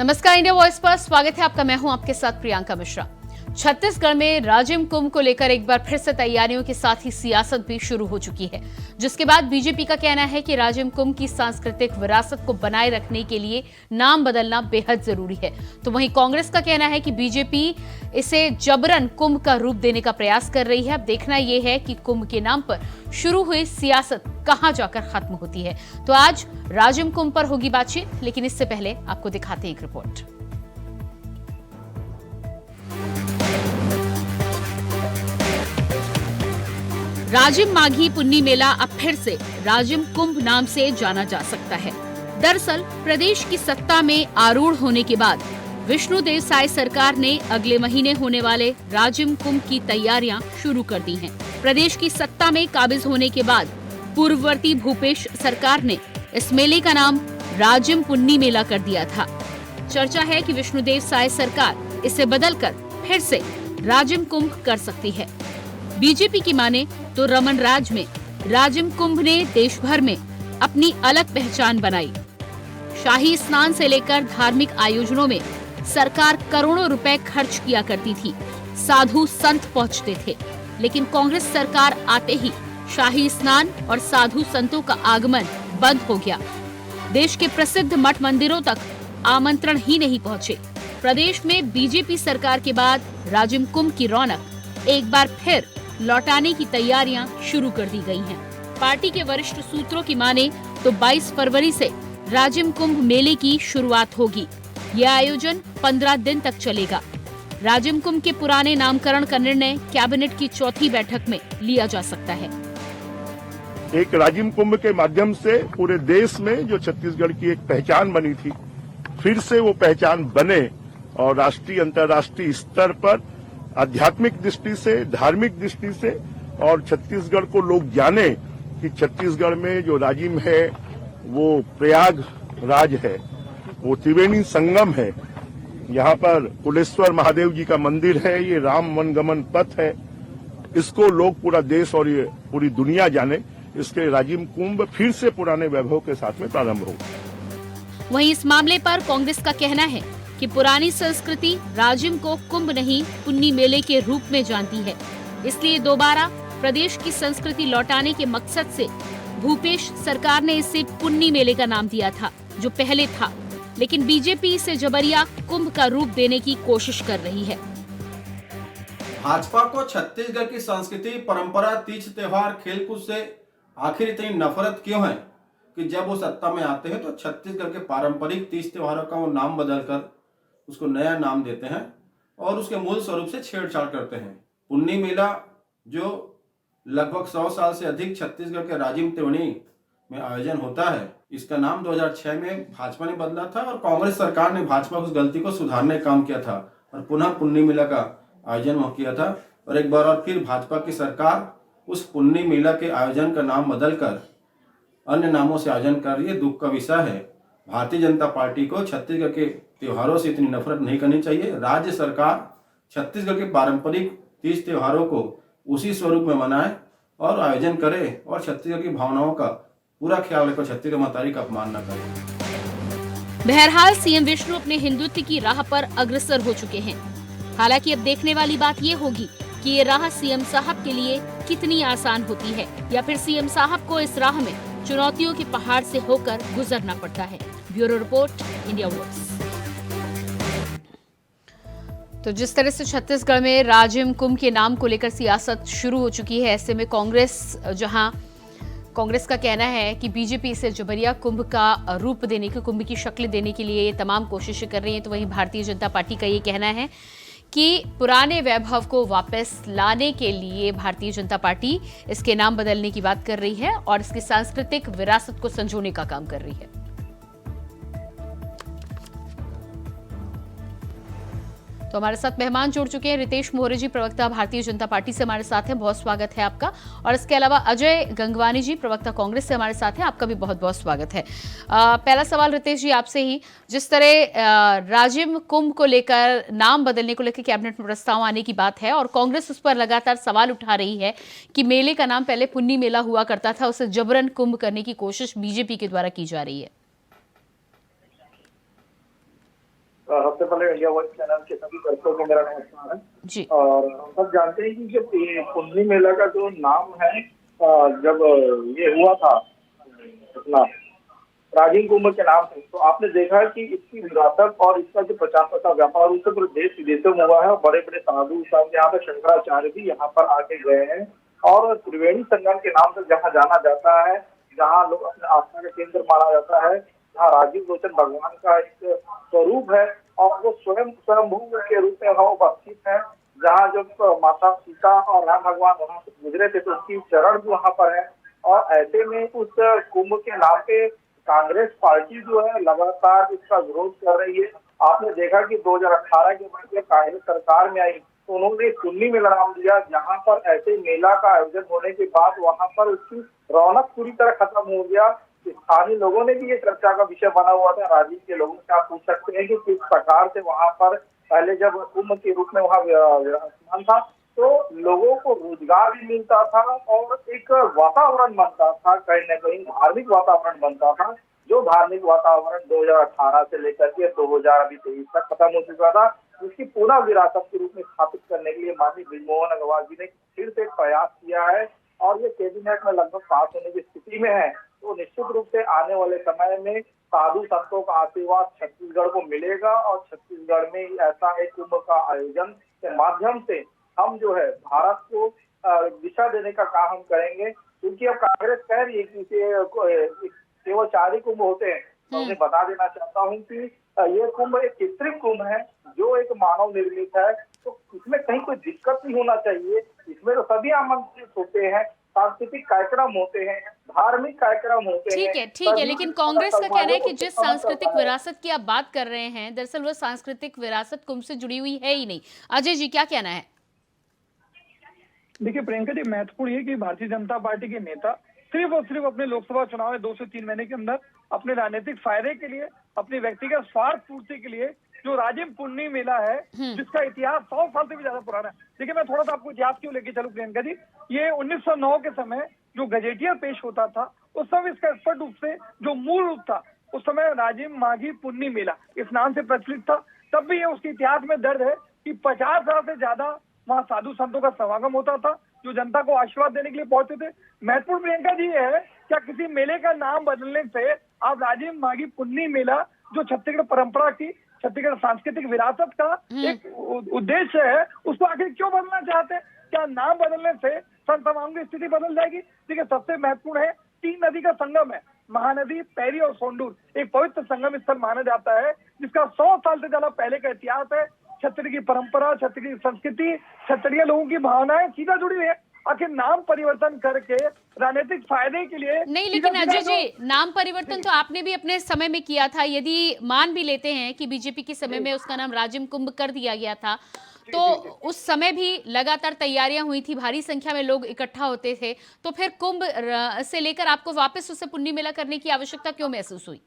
नमस्कार, India voice पर स्वागत है आपका। मैं हूं आपके साथ प्रियंका मिश्रा। छत्तीसगढ़ में राजिम कुंभ को लेकर एक बार फिर से तैयारियों के साथ ही सियासत भी शुरू हो चुकी है, जिसके बाद बीजेपी का कहना है कि राजिम कुंभ की सांस्कृतिक विरासत को बनाए रखने के लिए नाम बदलना बेहद जरूरी है। तो वहीं कांग्रेस का कहना है कि बीजेपी इसे जबरन कुंभ का रूप देने का प्रयास कर रही है। अब देखना यह है कि कुंभ के नाम पर शुरू हुई सियासत कहां जाकर खत्म होती है। तो आज राजिम कुंभ पर होगी बातचीत, लेकिन इससे पहले आपको दिखाते हैं एक रिपोर्ट। राजिम माघी पुन्नी मेला अब फिर से राजिम कुंभ नाम से जाना जा सकता है। दरअसल प्रदेश की सत्ता में आरूढ़ होने के बाद विष्णुदेव साय सरकार ने अगले महीने होने वाले राजिम कुंभ की तैयारियां शुरू कर दी हैं। प्रदेश की सत्ता में काबिज होने के बाद पूर्ववर्ती भूपेश सरकार ने इस मेले का नाम राजिम पुन्नी मेला कर दिया था। चर्चा है कि विष्णुदेव साय सरकार इसे बदलकर फिर से राजिम कुंभ कर सकती है। बीजेपी की माने तो रमन राज में राजिम कुंभ ने देश भर में अपनी अलग पहचान बनाई। शाही स्नान से लेकर धार्मिक आयोजनों में सरकार करोड़ों रुपए खर्च किया करती थी, साधु संत पहुंचते थे। लेकिन कांग्रेस सरकार आते ही शाही स्नान और साधु संतों का आगमन बंद हो गया। देश के प्रसिद्ध मठ मंदिरों तक आमंत्रण ही नहीं पहुंचे। प्रदेश में बीजेपी सरकार के बाद राजिम कुंभ की रौनक एक बार फिर लौटाने की तैयारियां शुरू कर दी गई हैं। पार्टी के वरिष्ठ सूत्रों की माने तो 22 फरवरी से राजिम कुंभ मेले की शुरुआत होगी। यह आयोजन 15 दिन तक चलेगा। राजिम कुंभ के पुराने नामकरण का निर्णय कैबिनेट की चौथी बैठक में लिया जा सकता है। एक राजिम कुंभ के माध्यम से पूरे देश में जो छत्तीसगढ़ की एक पहचान बनी थी, फिर से वो पहचान बने और राष्ट्रीय अंतर्राष्ट्रीय स्तर पर आध्यात्मिक दृष्टि से, धार्मिक दृष्टि से और छत्तीसगढ़ को लोग जाने कि छत्तीसगढ़ में जो राजिम है वो प्रयाग राज है, वो त्रिवेणी संगम है। यहाँ पर कुलेश्वर महादेव जी का मंदिर है, ये राम वनगमन पथ है। इसको लोग पूरा देश और ये पूरी दुनिया जाने, इसके राजिम कुंभ फिर से पुराने वैभव के साथ में प्रारंभ हो। वहीं इस मामले पर कांग्रेस का कहना है कि पुरानी संस्कृति राजिम को कुंभ नहीं पुन्नी मेले के रूप में जानती है, इसलिए दोबारा प्रदेश की संस्कृति लौटाने के मकसद से भूपेश सरकार ने इसे पुन्नी मेले का नाम दिया था, जो पहले था। लेकिन बीजेपी इसे जबरिया कुंभ का रूप देने की कोशिश कर रही है। भाजपा को छत्तीसगढ़ की संस्कृति, परंपरा, तीज त्योहार, खेलकूद से आखिर इतनी नफरत क्यों है कि जब वो सत्ता में आते हैं तो छत्तीसगढ़ के पारंपरिक तीज त्योहारों का वो नाम बदलकर उसको नया नाम देते हैं और उसके मूल स्वरूप से छेड़छाड़ करते हैं। पुन्नी मेला जो लगभग 100 साल से अधिक छत्तीसगढ़ के राजिम त्रिवेणी में आयोजन होता है, इसका नाम 2006 में भाजपा ने बदला था और कांग्रेस सरकार ने भाजपा उस गलती को सुधारने का काम किया था और पुनः पुन्नी मेला का आयोजन वहाँ किया था। और एक बार और फिर भाजपा की सरकार उस पुन्नी मेला के आयोजन का नाम बदलकर अन्य नामों से आयोजन कर रही है। दुख का विषय है। भारतीय जनता पार्टी को छत्तीसगढ़ के त्योहारों से इतनी नफरत नहीं करनी चाहिए। राज्य सरकार छत्तीसगढ़ के पारंपरिक तीज त्योहारों को उसी स्वरूप में मनाए और आयोजन करे और छत्तीसगढ़ की भावनाओं का पूरा ख्याल रखे, छत्तीसगढ़ महतारी का अपमान न करे। बहरहाल सीएम विष्णु अपने हिंदुत्व की राह पर अग्रसर हो चुके हैं। हालांकि अब देखने वाली बात ये होगी कि ये राह सीएम साहब के लिए कितनी आसान होती है या फिर सीएम साहब को इस राह में चुनौतियों के पहाड़ से होकर गुजरना पड़ता है। Bureau report, India voice. तो जिस तरह से छत्तीसगढ़ में राजिम कुंभ के नाम को लेकर सियासत शुरू हो चुकी है, ऐसे में कांग्रेस का कहना है कि बीजेपी इसे जबरिया कुंभ का रूप देने के, कुंभ की शक्ल देने के लिए ये तमाम कोशिशें कर रही है। तो वहीं भारतीय जनता पार्टी का ये कहना है कि पुराने वैभव को वापस लाने के लिए भारतीय जनता पार्टी इसके नाम बदलने की बात कर रही है और इसकी सांस्कृतिक विरासत को संजोने का काम कर रही है। तो हमारे साथ मेहमान जुड़ चुके हैं। रितेश मोहरे जी, प्रवक्ता भारतीय जनता पार्टी से हमारे साथ हैं, बहुत स्वागत है आपका। और इसके अलावा अजय गंगवानी जी, प्रवक्ता कांग्रेस से हमारे साथ हैं, आपका भी बहुत बहुत स्वागत है। पहला सवाल रितेश जी आपसे ही, जिस तरह राजिम कुंभ को लेकर, नाम बदलने को लेकर कैबिनेट में प्रस्ताव आने की बात है और कांग्रेस उस पर लगातार सवाल उठा रही है कि मेले का नाम पहले पुन्नी मेला हुआ करता था, उसे जबरन कुंभ करने की कोशिश बीजेपी के द्वारा की जा रही है। सबसे पहले इंडिया वॉइस चैनल के सभी दर्शकों को मेरा नमस्कार है। जी। और हम सब जानते हैं कि जब ये कुंडली मेला का जो नाम है, जब ये हुआ था अपना राजिम कुंभ के नाम से, तो आपने देखा कि इसकी विरासत और इसका जो प्रचार व्यापार उससे पूरे देश विदेशों में हुआ है। और बड़े बड़े साधु संत यहाँ पे शंकराचार्य भी यहाँ पर आके गए हैं। और त्रिवेणी संगम के नाम से जहाँ जाना जाता है, जहाँ लोग अपने आस्था का केंद्र माना जाता है, जहाँ राजीव लोचन भगवान का एक स्वरूप है और वो स्वयंभू के रूप में वहाँ उपस्थित है। जहाँ जब माता सीता और राम भगवान वहाँ से गुजरे थे तो उसकी चरण भी वहाँ पर है। और ऐसे में उस कुंभ के नाम पे कांग्रेस पार्टी जो है लगातार इसका विरोध कर रही है। आपने देखा कि 2018 के बाद जब कांग्रेस सरकार में आई तो उन्होंने कुंडली मेला नाम दिया, जहां पर ऐसे मेला का आयोजन होने के बाद वहां पर उसकी रौनक पूरी तरह खत्म हो गया। स्थानीय लोगों ने भी ये चर्चा का विषय बना हुआ था। राजीव के लोगों से आप पूछ सकते हैं कि किस प्रकार से वहां पर पहले जब कुंभ के रूप में वहाँ विराजमान था तो लोगों को रोजगार भी मिलता था और एक वातावरण बनता था, कहीं न कहीं धार्मिक वातावरण बनता था। जो धार्मिक वातावरण 2018 से लेकर के 2023 तक खत्म हो चुका था, जिसकी पुनः विरासत के रूप में स्थापित करने के लिए माननीय बृजमोहन अग्रवाल जी ने फिर से प्रयास किया है और ये कैबिनेट में लगभग पास होने की स्थिति में है। तो निश्चित रूप से आने वाले समय में साधु संतों का आशीर्वाद छत्तीसगढ़ को मिलेगा और छत्तीसगढ़ में ऐसा एक कुंभ का आयोजन के माध्यम से हम जो है भारत को दिशा देने का काम हम करेंगे। क्योंकि अब कांग्रेस कह रही है कि केवल 4 ही कुंभ होते हैं। तो उन्हें बता देना चाहता हूँ कि ये कुंभ एक कृत्रिम कुंभ है जो एक मानव निर्मित है। तो इसमें कहीं कोई दिक्कत नहीं होना चाहिए। इसमें तो सभी आमंत्रित होते हैं, सांस्कृतिक कार्यक्रम होते हैं, धार्मिक कार्यक्रम होते हैं। ठीक है, लेकिन कांग्रेस का कहना है कि जिस सांस्कृतिक विरासत की आप बात कर रहे हैं, दरअसल वो सांस्कृतिक विरासत कुंभ से जुड़ी हुई है ही नहीं। अजय जी, क्या कहना है? देखिए प्रियंका जी, महत्वपूर्ण है कि भारतीय जनता पार्टी के नेता सिर्फ और सिर्फ अपने लोकसभा चुनाव में 2 से 3 महीने के अंदर अपने राजनीतिक फायदे के लिए, अपनी व्यक्तिगत स्वार्थ पूर्ति के लिए जो राजिम पुन्नी मेला है, जिसका इतिहास 100 साल से भी ज्यादा पुराना है। देखिए मैं थोड़ा सा आपको इतिहास क्यों लेके चलूं प्रियंका जी। ये 1909 के समय जो गजेटियर पेश होता था, उस समय इसका स्पष्ट रूप से जो मूल रूप था, उस समय राजिम माघी पुन्नी मेला इस नाम से प्रचलित था। तब भी ये उसके इतिहास में दर्ज है कि 50 साल से ज्यादा वहाँ साधु संतों का समागम होता था जो जनता को आशीर्वाद देने के लिए पहुंचे थे। महत्वपूर्ण प्रियंका जी है, क्या किसी मेले का नाम बदलने से आप राजिम माघी पुन्नी मेला जो छत्तीसगढ़ परंपरा की, छत्तीसगढ़ सांस्कृतिक विरासत का एक उद्देश्य है, उसको आखिर क्यों बदलना चाहते हैं? क्या नाम बदलने से संत समागम की स्थिति बदल जाएगी? देखिए सबसे महत्वपूर्ण है 3 नदी का संगम है, महानदी, पैरी और सोंडूर। एक पवित्र संगम स्थल माना जाता है जिसका 100 साल से ज्यादा पहले का इतिहास है। छत्तीसगढ़ की परंपरा, छत्तीसगढ़ की संस्कृति, छत्तीसगढ़ लोगों की भावनाएं सीधा जुड़ी हुई है। आखिर नाम परिवर्तन करके राजनीतिक फायदे के लिए नहीं, लेकिन अजय जी, नाम परिवर्तन तो आपने भी अपने समय में किया था। यदि मान भी लेते हैं कि बीजेपी के समय में उसका नाम राजिम कुंभ कर दिया गया था, तो उस समय भी लगातार तैयारियां हुई थी, भारी संख्या में लोग इकट्ठा होते थे, तो फिर कुंभ से लेकर आपको वापस उसे पुन्नी मेला करने की आवश्यकता क्यों महसूस हुई?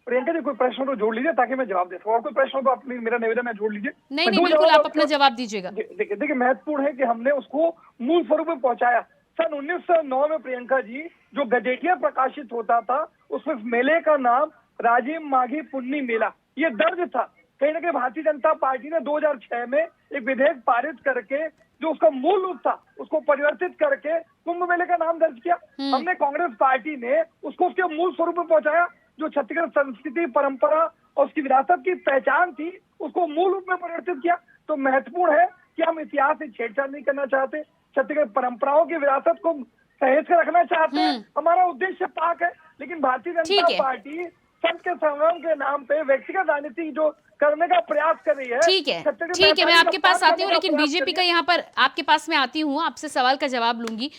प्रियंका जी कोई प्रश्न तो जोड़ लीजिए ताकि मैं जवाब दे सकूं, और कोई प्रश्न तो अपनी मेरा निवेदन है जोड़ लीजिए। नहीं, बिल्कुल आप अपना जवाब दीजिएगा। देखिए महत्वपूर्ण है कि हमने उसको मूल स्वरूप में पहुंचाया। सन 1909 में प्रियंका जी जो गजेटियर प्रकाशित होता था, उसमें मेले का नाम राजिम माघी पुन्नी मेला ये दर्ज था। कहीं ना कहीं भारतीय जनता पार्टी ने 2006 में एक विधेयक पारित करके जो उसका मूल रूप था उसको परिवर्तित करके कुंभ मेले का नाम दर्ज किया। हमने कांग्रेस पार्टी ने उसको उसके मूल स्वरूप में पहुंचाया, जो छत्तीसगढ़ संस्कृति, परंपरा और उसकी विरासत की पहचान थी, उसको मूल रूप में परिवर्तित किया। तो महत्वपूर्ण है कि हम इतिहास से छेड़छाड़ नहीं करना चाहते, छत्तीसगढ़ परंपराओं की विरासत को सहेज कर रखना चाहते हैं। हमारा उद्देश्य पाक है, लेकिन भारतीय जनता पार्टी संत के संगम के नाम पे व्यक्तिगत राजनीति जो करने का प्रयास कर रही है। ठीक है, मैं आपके पास आती हूँ, लेकिन बीजेपी का यहाँ पर आपके पास में आती हूँ, आपसे सवाल का जवाब लूंगी।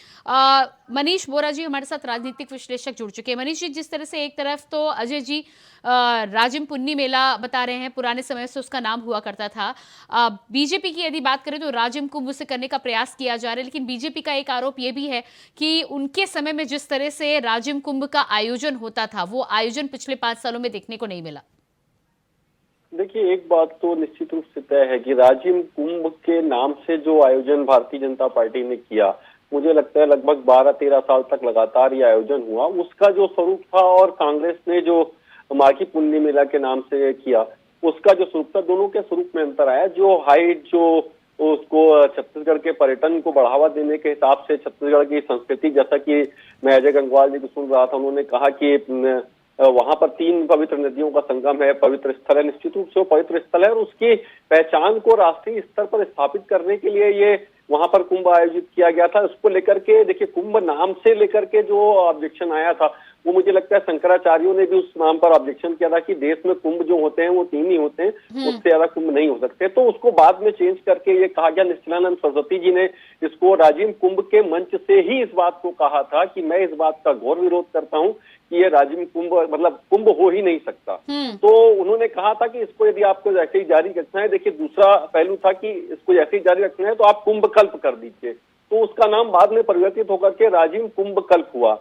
मनीष बोरा जी हमारे साथ राजनीतिक विश्लेषक जुड़ चुके हैं। मनीष जी, जिस तरह से एक तरफ तो अजय जी राजिम पुन्नी मेला बता रहे हैं, पुराने समय से उसका नाम हुआ करता था। बीजेपी की यदि बात करें तो राजिम कुंभ से करने का प्रयास किया जा रहा है, लेकिन बीजेपी का एक आरोप यह भी है कि उनके समय में जिस तरह से राजिम कुंभ का आयोजन होता था, वो आयोजन पिछले 5 सालों में देखने को नहीं मिला। देखिए, एक बात तो निश्चित रूप से तय है कि राजिम कुंभ के नाम से जो आयोजन भारतीय जनता पार्टी ने किया, मुझे लगता है लगभग 12-13 साल तक लगातार ये आयोजन हुआ, उसका जो स्वरूप था और कांग्रेस ने जो माघी पुन्नी मेला के नाम से किया, उसका जो स्वरूप था, दोनों के स्वरूप में अंतर आया। जो हाइट, जो उसको छत्तीसगढ़ के पर्यटन को बढ़ावा देने के हिसाब से छत्तीसगढ़ की संस्कृति, जैसा कि मैं अजय गंगवाल जी को सुन रहा था, उन्होंने कहा कि वहां पर 3 पवित्र नदियों का संगम है, पवित्र स्थल है, निश्चित रूप से वो पवित्र स्थल है और उसकी पहचान को राष्ट्रीय स्तर पर स्थापित करने के लिए ये वहां पर कुंभ आयोजित किया गया था। उसको लेकर के देखिए, कुंभ नाम से लेकर के जो ऑब्जेक्शन आया था, वो मुझे लगता है शंकराचार्यों ने भी उस नाम पर ऑब्जेक्शन किया था कि देश में कुंभ जो होते हैं वो 3 ही होते हैं, उससे ज्यादा कुंभ नहीं हो सकते। तो उसको बाद में चेंज करके ये कहा गया, निश्चलानंद सरस्वती जी ने इसको राजिम कुंभ के मंच से ही इस बात को कहा था कि मैं इस बात का घोर विरोध करता हूं कि ये राजिम कुंभ मतलब कुंभ हो ही नहीं सकता। तो उन्होंने कहा था कि इसको यदि आपको ऐसे ही जारी रखना है, देखिए दूसरा पहलू था कि इसको ऐसे ही जारी रखना है तो आप कुंभ कल्प कर दीजिए, तो उसका नाम बाद में परिवर्तित होकर के राजिम कुंभ कल्प हुआ।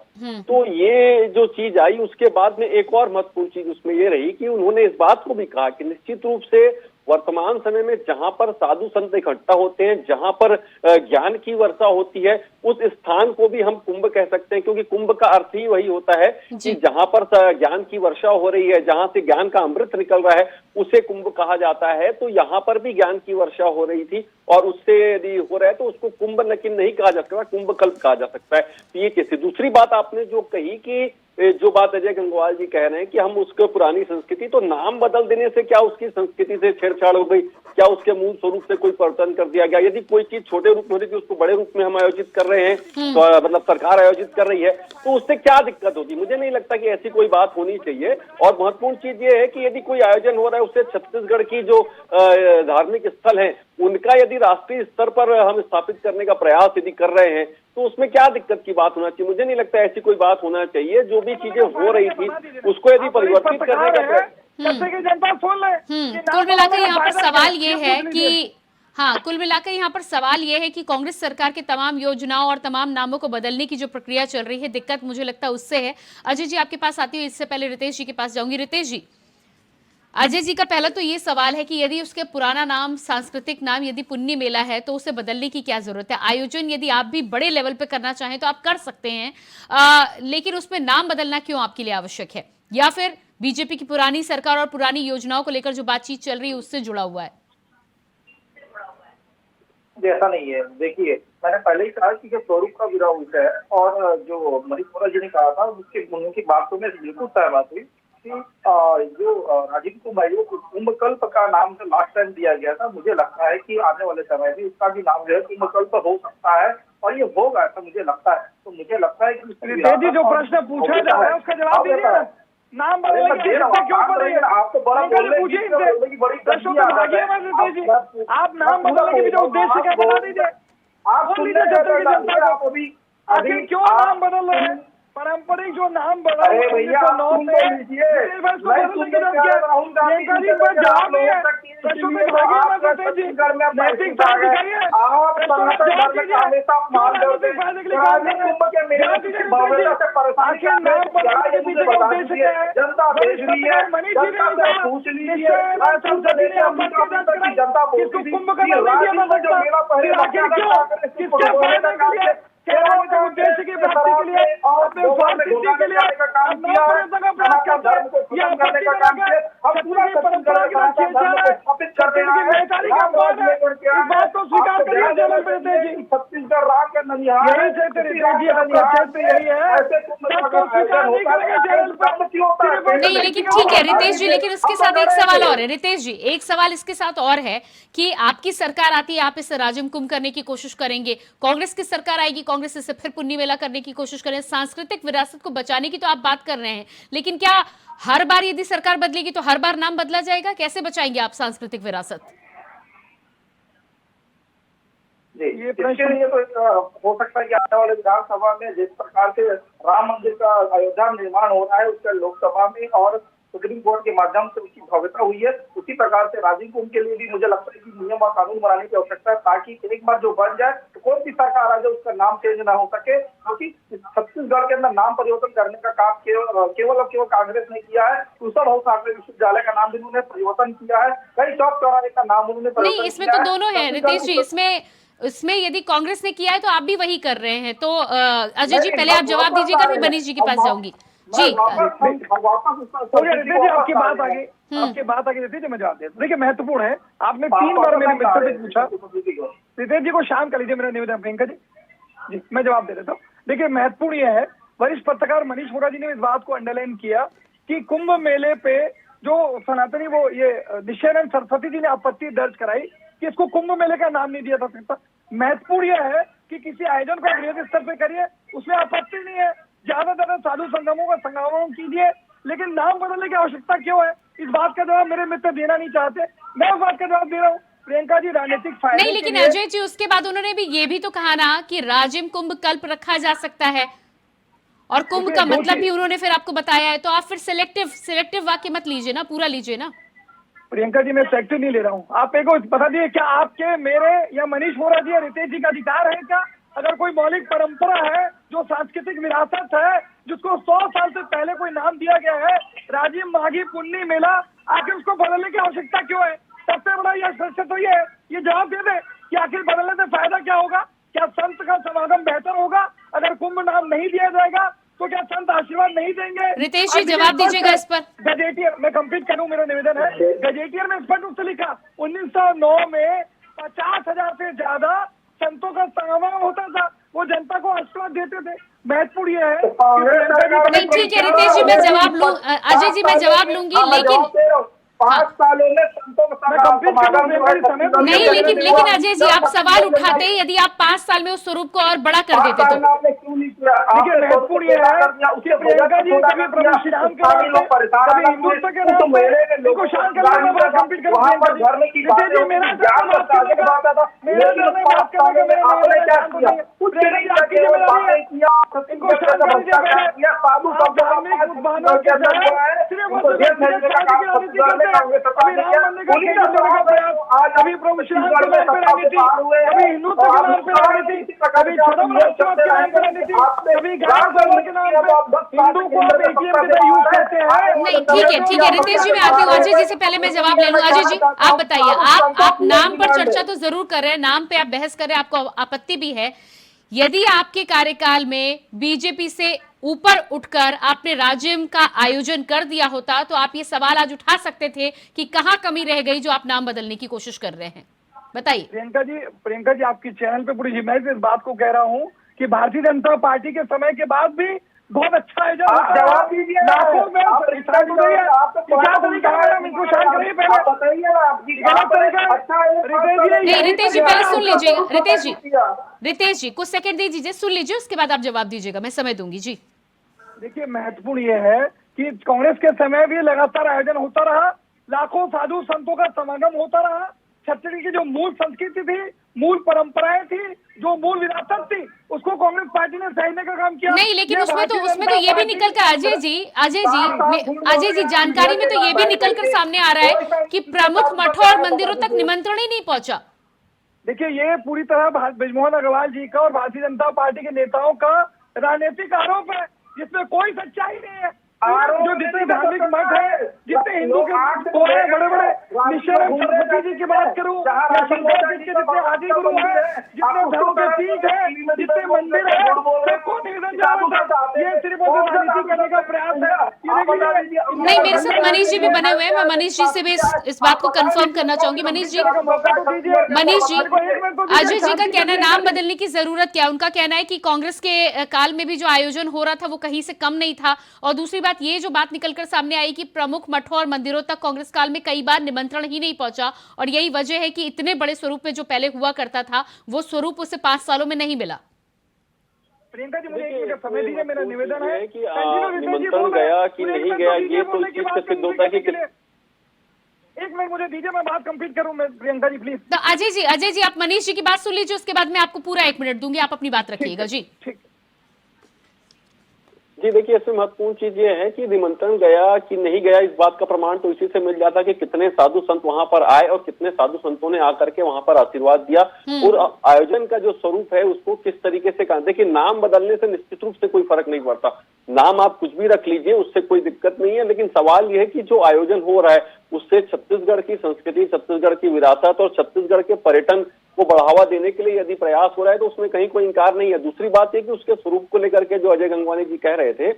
तो ये जो चीज आई, उसके बाद में एक और महत्वपूर्ण चीज उसमें ये रही कि उन्होंने इस बात को भी कहा कि निश्चित रूप से वर्तमान समय में जहां पर साधु संत इकट्ठा होते हैं, जहां पर ज्ञान की वर्षा होती है, उस स्थान को भी हम कुंभ कह सकते हैं, क्योंकि कुंभ का अर्थ ही वही होता है कि जहां पर ज्ञान की वर्षा हो रही है, जहां से ज्ञान का अमृत निकल रहा है, उसे कुंभ कहा जाता है। तो यहाँ पर भी ज्ञान की वर्षा हो रही थी और उससे यदि हो रहा है तो उसको कुंभ लेकिन नहीं कहा जा सकता, कुंभ कल्प कहा जा सकता है। तो ये कैसे? दूसरी बात आपने जो कही कि जो बात अजय गंगवाल जी कह रहे हैं कि हम उसको पुरानी संस्कृति, तो नाम बदल देने से क्या उसकी संस्कृति से छेड़छाड़ हो गई? क्या उसके मूल स्वरूप से कोई परिवर्तन कर दिया गया? यदि कोई चीज छोटे रूप में हो रही थी, उसको बड़े रूप में हम आयोजित कर रहे हैं, तो मतलब सरकार आयोजित कर रही है, तो उससे क्या दिक्कत होगी? मुझे नहीं लगता कि ऐसी कोई बात होनी चाहिए। और महत्वपूर्ण चीज ये है कि यदि कोई आयोजन हो रहा है, उससे छत्तीसगढ़ की जो धार्मिक स्थल है उनका यदि राष्ट्रीय स्तर पर हम स्थापित करने का प्रयास यदि कर रहे हैं, तो उसमें क्या दिक्कत की बात होना चाहिए? मुझे नहीं लगता ऐसी कोई बात होना चाहिए। जो भी चीजें हो रही थी उसको यदि परिवर्तित करने का कुल मिलाकर यहाँ पर सवाल ये है कि कुल मिलाकर यहाँ पर सवाल ये है कि कांग्रेस सरकार के तमाम योजनाओं और तमाम नामों को बदलने की जो प्रक्रिया चल रही है, दिक्कत मुझे लगता है उससे है। अजय जी आपके पास आती हूँ, इससे पहले रितेश जी के पास जाऊंगी। रितेश जी, अजय जी का पहला तो ये सवाल है कि यदि उसके पुराना नाम, सांस्कृतिक नाम यदि पुन्नी मेला है तो उसे बदलने की क्या जरूरत है? आयोजन यदि आप भी बड़े लेवल पे करना चाहें तो आप कर सकते हैं, लेकिन उसमें नाम बदलना क्यों आपके लिए आवश्यक है? या फिर बीजेपी की पुरानी सरकार और पुरानी योजनाओं को लेकर जो बातचीत चल रही है उससे जुड़ा हुआ है? ऐसा नहीं है। देखिए, मैंने पहले ही कहा कि जो स्वरूप का विरोध है और जो मणिपुरा जी ने कहा था उनकी बातों में बिल्कुल सहमत हुई कि जो राजिम कुंभ है वो कुंभ कल्प का नाम जो लास्ट टाइम दिया गया था, मुझे लगता है कि आने वाले समय में इसका भी नाम जो है कुंभ कल्प हो सकता है और ये होगा, ऐसा मुझे लगता है। तो मुझे लगता है कि जो प्रश्न पूछा जा रहा है उसका जवाब दीजिए। नाम बदलने की क्यों पड़ रही है? आप तो बड़ा पूछिए इनसे, प्रश्नों पे भागिए मत रितेश जी। आप नाम बदलने के जो उद्देश्य क्या बता दीजिए। आप बोल लीजिए जनता को आखिर क्यों नाम बदल रहे हैं? पारंपरिक जो नाम बदल रहे हैं, उद्देश्य की प्राप्ति के लिए अपने संस्कृति के लिए परंपरा की बात तो स्वीकार करिए। छत्तीसगढ़ राग के नहीं, लेकिन ठीक है रितेश जी, लेकिन उसके साथ एक सवाल और है। रितेश जी, एक सवाल इसके साथ और है कि आपकी सरकार आती है, आप इसे राजिम कुंभ करने की कोशिश करेंगे, कांग्रेस की सरकार आएगी, कांग्रेस इसे फिर पुन्नी मेला करने की कोशिश करें, सांस्कृतिक विरासत को बचाने की तो आप बात कर रहे हैं, लेकिन क्या हर बार यदि सरकार बदलेगी तो हर बार नाम बदला जाएगा? कैसे बचाएंगे आप सांस्कृतिक विरासत? ये प्रश्न ये तो हो सकता है कि आने वाले विधानसभा में जिस प्रकार से राम मंदिर का अयोध्या में निर्माण हो रहा है, उसका लोकसभा में और सुप्रीम कोर्ट के माध्यम से उसकी भव्यता हुई है, उसी प्रकार से राजिम कुंभ के लिए भी मुझे लगता है कि नियम और कानून बनाने की आवश्यकता है, ताकि एक बार जो बन जाए तो कोई भी सरकार आ जाए उसका नाम चेंज ना हो सके। क्योंकि छत्तीसगढ़ के अंदर नाम परिवर्तन करने का काम केवल कांग्रेस ने किया है। कुशल हो ठाकरे विश्वविद्यालय का नाम भी उन्होंने परिवर्तन किया है, कई चौक चौराहे का नाम उन्होंने परिवर्तन किया है। इसमें तो दोनों है रितेश जी, इसमें यदि कांग्रेस ने किया है तो आप भी वही कर रहे हैं। तो अजय जी पहले आप जवाब दीजिएगा, फिर मनीष जी के पास जाऊंगी। जी हो गया रितेश जी, आपकी बात आगे रितेश जी मैं जवाब दे। देखिए महत्वपूर्ण है, आपने 3 बार मेरे मित्र से पूछा। रितेश जी को शांत कर लीजिए, मेरा निवेदन। प्रियंका जी मैं जवाब दे देता हूँ। देखिए महत्वपूर्ण यह है, वरिष्ठ पत्रकार मनीष मोरा जी ने इस बात को अंडरलाइन किया कि कुंभ मेले पे जो सनातनी वो ये निशयानंद सरस्वती जी ने आपत्ति दर्ज कराई कि इसको कुंभ मेले का नाम नहीं दिया जा सकता। महत्वपूर्ण यह है कि किसी आयोजन को बृहद स्तर पे करिए, उसमें आपत्ति नहीं है, ज्यादा ज्यादा साधु संगमों का संगमों कीजिए, लेकिन नाम बदलने की आवश्यकता क्यों है? इस बात का जवाब मेरे मित्र देना नहीं चाहते, मैं उस बात का जवाब दे रहा हूँ। प्रियंका जी राजनीतिक फायदे नहीं, के लेकिन लिए अजय जी उसके बाद उन्होंने भी ये भी तो कहा ना कि राजिम कुंभ कल्प रखा जा सकता है, और कुंभ का मतलब भी उन्होंने फिर आपको बताया है। तो आप फिर सिलेक्टिव वाक्य मत लीजिए ना, पूरा लीजिए ना। प्रियंका जी मैं सेक्टर नहीं ले रहा हूँ, आप एक बता दिए क्या आपके, मेरे या मनीष मोरा जी या रितेश जी का अधिकार है क्या? अगर कोई मौलिक परंपरा है, जो सांस्कृतिक विरासत है, जिसको 100 साल से पहले कोई नाम दिया गया है, राजिम माघी पुन्नी मेला, आखिर उसको बदलने की आवश्यकता क्यों है? सबसे बड़ा यह प्रश्न तो ये जवाब दे दे कि आखिर बदलने से फायदा क्या होगा? क्या संत का समागम बेहतर होगा? अगर कुंभ नाम नहीं दिया जाएगा तो क्या संत आशीर्वाद नहीं देंगे? रितेश जी जवाब दीजिएगा इस पर। गजेटियर, मैं कंप्लीट करूं, मेरा निवेदन है। गजेटियर में स्पष्ट रूप से लिखा 1909 में 50,000 से ज्यादा संतों का समागम होता था, वो जनता को आशीर्वाद देते थे। महत्वपूर्ण ये है नहीं, ठीक है रितेश जी मैं जवाब लूं, अजय जी मैं जवाब लूंगी, लेकिन 5 सालों में संतों का नहीं, लेकिन अजय जी आप सवाल उठाते हैं, यदि आप 5 साल में उस स्वरूप को और बड़ा कर देते तो। देखिए महत्वपूर्ण ये है कि प्रियंका जी कभी प्रभु श्री राम के नाम पे, कभी हिंदुत्व के नाम पे, इनको शांत करने में बात कंप्लीट करो। प्रियंका जी मेरा बात करने का बात करने का आपने क्या किया? कुछ नहीं, आपकी जिम्मेदारी है, इनको शांत करने दीजिए। आप धार्मिक उद्मानों के तहत सिर्फ अभी राम मंदिर का केंद्र देने का प्रयास, कभी प्रभु श्री राम के नाम पे राजनीति, कभी हिंदुत्व के नाम पे राजनीति, कभी धर्म राष्ट्रवाद के नाम पे राजनीति, कभी गांव धर्म के नाम पे हिंदू को आप ATM की तरह यूज करते हैं। नहीं ठीक है रितेश जी मैं आती हूँ। अजय जी से पहले मैं जवाब ले लूँ। अजय जी आप बताइए, आप नाम पर चर्चा तो जरूर कर रहे हैं, नाम पे आप बहस कर रहे हैं, आपको आपत्ति भी है। यदि आपके कार्यकाल में बीजेपी से ऊपर उठकर आपने राजिम का आयोजन कर दिया होता तो आप ये सवाल आज उठा सकते थे कि कहां कमी रह गई जो आप नाम बदलने की कोशिश कर रहे हैं, बताइए। प्रियंका जी आपकी चैनल पे पूरी जिम्मेदारी इस बात को कह रहा हूँ कि भारतीय जनता पार्टी के समय के बाद भी बहुत अच्छा आयोजन, जवाब दीजिए। नहीं रितेश जी पहले सुन लीजिएगा, रितेश जी कुछ सेकंड दे दीजिए, सुन लीजिए, उसके बाद आप जवाब दीजिएगा, मैं समय दूंगी जी। देखिए महत्वपूर्ण ये है कि कांग्रेस के समय भी लगातार आयोजन होता रहा, लाखों साधु संतों का समागम होता रहा। छत्तीसगढ़ की जो मूल संस्कृति थी, मूल परंपराएं थी, जो मूल विरासत थी, उसको कांग्रेस पार्टी ने सहेजने का काम किया। नहीं, लेकिन उसमें तो ये भी निकल कर अजय जी जानकारी में तो ये भी निकल कर सामने आ रहा है कि प्रमुख मठों और मंदिरों तक निमंत्रण ही नहीं पहुंचा। देखिए ये पूरी तरह बृजमोहन अग्रवाल जी का और भारतीय जनता पार्टी के नेताओं का राजनीतिक आरोप है, जिसमें कोई सच्चाई नहीं है। जो जितने धार्मिक मठ है, जितने हिंदू के बड़े बड़े निशयानंद सरस्वती जी की बात करूं या शंकर जी के जितने आदि गुरु है, जितने धर्म के पीठ है, जितने मंदिर है, सबको निवेदन जा रहा था, ये सिर्फ राजनीति करने का प्रयास है। नहीं, मेरे साथ मनीष जी भी बने हुए हैं, मैं मनीष जी से भी इस बात को कंफर्म करना चाहूंगी। मनीष जी अजय जी का कहना है नाम बदलने की जरूरत क्या है? उनका कहना है कि कांग्रेस के काल में भी जो आयोजन हो रहा था वो कहीं से कम नहीं था, और दूसरी बात ये जो बात निकलकर सामने आई कि प्रमुख मठों और मंदिरों तक कांग्रेस काल में कई बार निमंत्रण ही नहीं पहुंचा, और यही वजह है कि इतने बड़े स्वरूप में जो पहले हुआ करता था वो स्वरूप उसे 5 सालों में नहीं मिला। प्रियंका जी मुझे एक समय दीजिए, मेरा निवेदन है कि निमंत्रण गया कि नहीं गया, ये तो इस चीज से सिद्ध होता है कि एक मिनट मुझे दीजिए, मैं बात कंप्लीट करूं। मैं प्रियंका जी प्लीज। तो अजय जी आप मनीष जी की बात सुन लीजिए, उसके बाद मैं आपको पूरा 1 मिनट दूंगी, आप अपनी बात रखिएगा जी। ठीक जी देखिए, इसमें महत्वपूर्ण चीज ये है कि निमंत्रण गया कि नहीं गया, इस बात का प्रमाण तो इसी से मिल जाता कि कितने साधु संत वहां पर आए और कितने साधु संतों ने आकर के वहां पर आशीर्वाद दिया, और आयोजन का जो स्वरूप है उसको किस तरीके से कहा। देखिए नाम बदलने से निश्चित रूप से कोई फर्क नहीं पड़ता, नाम आप कुछ भी रख लीजिए, उससे कोई दिक्कत नहीं है, लेकिन सवाल यह है कि जो आयोजन हो रहा है उससे छत्तीसगढ़ की संस्कृति, छत्तीसगढ़ की विरासत और छत्तीसगढ़ के पर्यटन को बढ़ावा देने के लिए यदि प्रयास हो रहा है तो उसमें कहीं कोई इंकार नहीं है। दूसरी बात यह कि उसके स्वरूप को लेकर के जो अजय गंगवानी जी कह रहे थे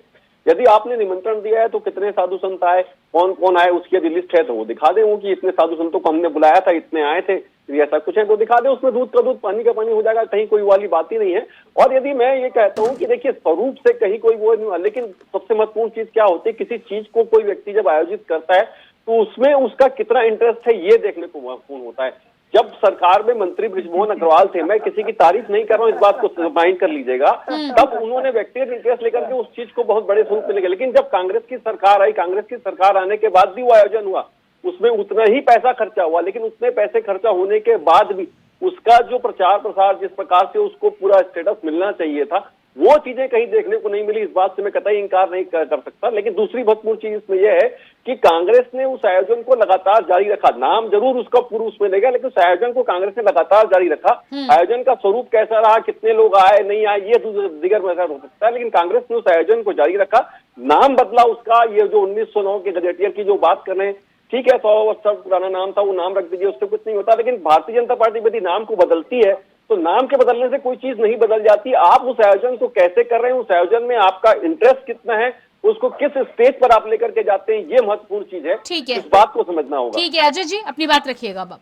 यदि आपने निमंत्रण दिया है तो कितने साधु संत आए, कौन कौन आए, उसकी यदि लिस्ट है तो वो दिखा दे, वो कि इतने साधु संतों को हमने बुलाया था, इतने आए थे, यदि ऐसा कुछ है तो दिखा दे। उसमें दूध का दूध पानी का पानी हो जाएगा, कहीं कोई वाली बात ही नहीं है। और यदि मैं ये कहता हूँ कि देखिए स्वरूप से कहीं कोई वो नहीं, लेकिन सबसे महत्वपूर्ण चीज क्या होती है, किसी चीज को कोई व्यक्ति जब आयोजित करता है तो उसमें उसका कितना इंटरेस्ट है ये देखने को महत्वपूर्ण होता है। जब सरकार में मंत्री बृजमोहन अग्रवाल थे, मैं किसी की तारीफ नहीं कर रहा हूँ, इस बात को माइंड कर लीजिएगा, तब उन्होंने व्यक्तिगत इंटरेस्ट लेकर के उस चीज को बहुत बड़े स्वरूप में लेकर, लेकिन जब कांग्रेस की सरकार आई, कांग्रेस की सरकार आने के बाद भी वो आयोजन हुआ, उसमें उतना ही पैसा खर्चा हुआ, लेकिन उतने पैसे खर्चा होने के बाद भी उसका जो प्रचार प्रसार, जिस प्रकार से उसको पूरा स्टेटस मिलना चाहिए था, वो चीजें कहीं देखने को नहीं मिली। इस बात से मैं कतई इंकार नहीं कर सकता। लेकिन दूसरी महत्वपूर्ण चीज इसमें यह है कि कांग्रेस ने उस आयोजन को लगातार जारी रखा। नाम जरूर उसका पूर्व उसमें लेगा, लेकिन उस आयोजन को कांग्रेस ने लगातार जारी रखा। आयोजन का स्वरूप कैसा रहा, कितने लोग आए नहीं आए, ये दिगर मैटर हो सकता है, लेकिन कांग्रेस ने उस आयोजन को जारी रखा। नाम बदला उसका, ये जो 1909 के गजेटियर की जो बात कर रहे हैं, ठीक है 100 वर्ष पुराना नाम था, वो नाम रख दीजिए, उससे कुछ नहीं होता। लेकिन भारतीय जनता पार्टी यदि नाम को बदलती है तो नाम के बदलने से कोई चीज नहीं बदल जाती। आप उस आयोजन को कैसे कर रहे हैं, उस आयोजन में आपका इंटरेस्ट कितना है, उसको किस स्टेज पर आप लेकर के जाते हैं, ये महत्वपूर्ण चीज है। ठीक है, इस बात को समझना होगा। ठीक है अजय जी, अपनी बात रखिएगा। अब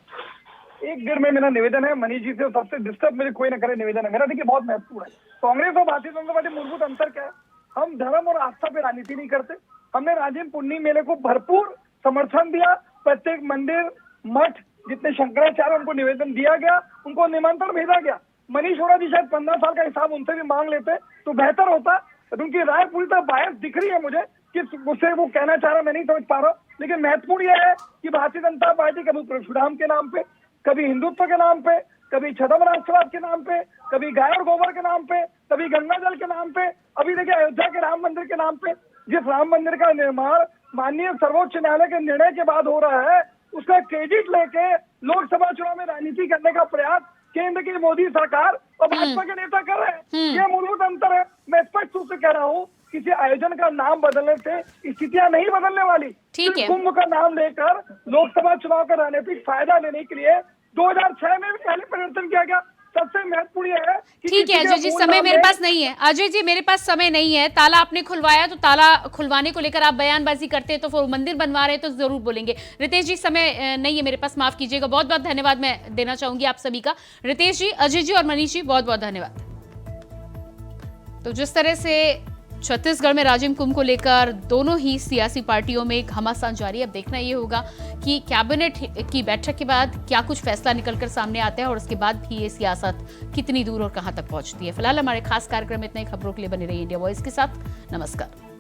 एक गिर में मेरा निवेदन है, मनीष जी से सबसे डिस्टर्ब मेरे कोई न करे निवेदन है मेरा, देखिए बहुत महत्वपूर्ण है। कांग्रेस और भारतीय जनता पार्टी मूलभूत अंतर क्या है, हम धर्म और आस्था पे राजनीति नहीं करते। हमने राजिम पुन्नी मेले को भरपूर समर्थन दिया, प्रत्येक मंदिर मठ जितने शंकराचार्य उनको निवेदन दिया गया, उनको निमंत्रण भेजा गया। मनीष अरोड़ा जी शायद 15 साल का हिसाब उनसे भी मांग लेते तो बेहतर होता। उनकी राय पूरी तरह बायस दिख रही है मुझे, कि मुझसे वो कहना चाह रहा मैं नहीं समझ पा रहा हूँ। लेकिन महत्वपूर्ण यह है कि भारतीय जनता पार्टी कभी परशुराम के नाम पे, कभी हिंदुत्व के नाम पे, कभी छदम राष्ट्रवाद के नाम पे, कभी गाय और गोबर के नाम पे, कभी गंगा जल के नाम पे, अभी देखिए अयोध्या के राम मंदिर के नाम पे, जिस राम मंदिर का निर्माण माननीय सर्वोच्च न्यायालय के निर्णय के बाद हो रहा है, उसका क्रेडिट लेके लोकसभा चुनाव में राजनीति करने का प्रयास केंद्र की मोदी सरकार और भाजपा के नेता कर रहे हैं। यह मूलभूत अंतर है। मैं स्पष्ट रूप से कह रहा हूँ, किसी आयोजन का नाम बदलने से स्थितियां नहीं बदलने वाली। ठीक है। कुंभ का नाम लेकर लोकसभा चुनाव का राजनीतिक फायदा लेने के लिए 2006 में भी पहले परिवर्तन किया गया। सबसे महत्वपूर्ण यह है कि ठीक है अजय जी, समय मेरे पास नहीं है। अजय जी मेरे पास समय नहीं है। ताला आपने खुलवाया तो ताला खुलवाने को लेकर आप बयानबाजी करते हैं, तो फिर मंदिर बनवा रहे हैं तो जरूर बोलेंगे। रितेश जी समय नहीं है मेरे पास, माफ कीजिएगा। बहुत बहुत धन्यवाद मैं देना चाहूंगी आप सभी का। रितेश जी, अजय जी और मनीष जी, बहुत बहुत धन्यवाद। तो जिस तरह से छत्तीसगढ़ में राजिम कुंभ को लेकर दोनों ही सियासी पार्टियों में घमासान जारी है। अब देखना ये होगा कि कैबिनेट की बैठक के बाद क्या कुछ फैसला निकलकर सामने आता है और उसके बाद भी ये सियासत कितनी दूर और कहां तक पहुंचती है। फिलहाल हमारे खास कार्यक्रम में इतने खबरों के लिए बने रहिए इंडिया वॉइस के साथ। नमस्कार।